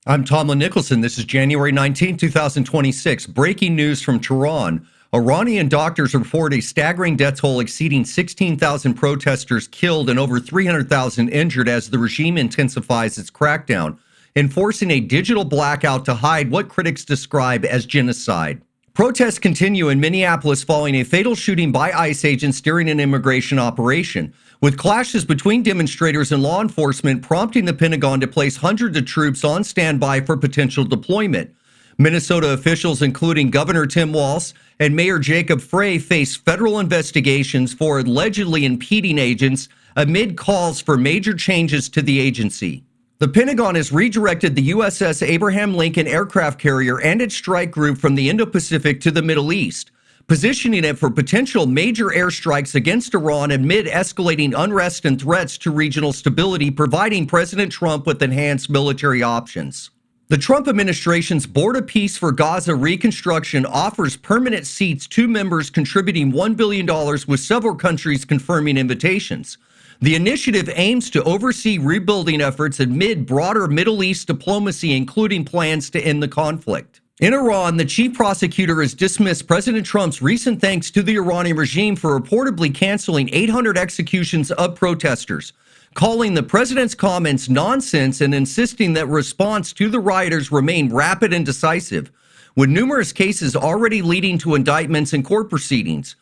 I'm Tomlyn Nicholson. This is January 19, 2026. Breaking news from Tehran. Iranian doctors report a staggering death toll exceeding 16,000 protesters killed and over 300,000 injured as the regime intensifies its crackdown, enforcing a digital blackout to hide what critics describe as genocide. Protests continue in Minneapolis following a fatal shooting by ICE agents during an immigration operation, with clashes between demonstrators and law enforcement prompting the Pentagon to place hundreds of troops on standby for potential deployment. Minnesota officials, including Governor Tim Walz and Mayor Jacob Frey, face federal investigations for allegedly impeding agents amid calls for major changes to the agency. The Pentagon has redirected the USS Abraham Lincoln aircraft carrier and its strike group from the Indo-Pacific to the Middle East, positioning it for potential major airstrikes against Iran amid escalating unrest and threats to regional stability, providing President Trump with enhanced military options. The Trump administration's Board of Peace for Gaza Reconstruction offers permanent seats to members contributing $1 billion, with several countries confirming invitations. The initiative aims to oversee rebuilding efforts amid broader Middle East diplomacy, including plans to end the conflict. In Iran, the chief prosecutor has dismissed President Trump's recent thanks to the Iranian regime for reportedly canceling 800 executions of protesters, calling the president's comments nonsense and insisting that response to the rioters remain rapid and decisive, with numerous cases already leading to indictments and court proceedings.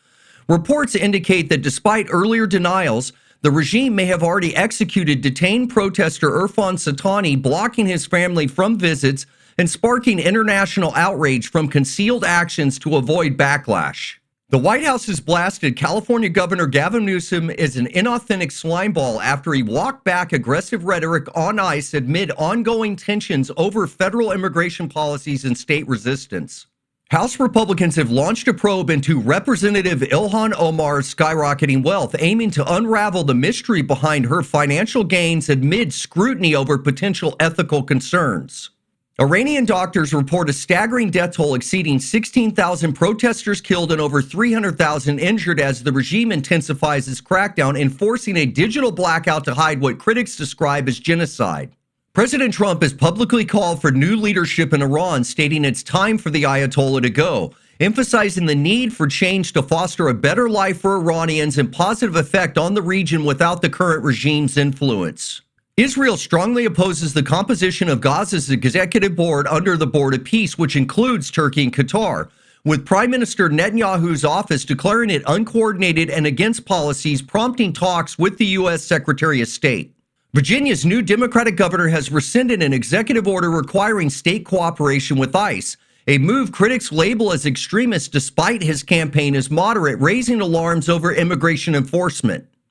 Reports indicate that despite earlier denials, the regime may have already executed detained protester Irfan Satani, blocking his family from visits and sparking international outrage from concealed actions to avoid backlash. The White House has blasted California Governor Gavin Newsom as an inauthentic slimeball after he walked back aggressive rhetoric on ICE amid ongoing tensions over federal immigration policies and state resistance. House Republicans have launched a probe into Representative Ilhan Omar's skyrocketing wealth, aiming to unravel the mystery behind her financial gains amid scrutiny over potential ethical concerns. Iranian doctors report a staggering death toll exceeding 16,000 protesters killed and over 300,000 injured as the regime intensifies its crackdown, enforcing a digital blackout to hide what critics describe as genocide. President Trump has publicly called for new leadership in Iran, stating it's time for the Ayatollah to go, emphasizing the need for change to foster a better life for Iranians and positive effect on the region without the current regime's influence. Israel strongly opposes the composition of Gaza's executive board under the Board of Peace, which includes Turkey and Qatar, with Prime Minister Netanyahu's office declaring it uncoordinated and against policies, prompting talks with the U.S. Secretary of State. Virginia's new Democratic governor has rescinded an executive order requiring state cooperation with ICE, a move critics label as extremist despite his campaign as moderate, raising alarms over immigration enforcement.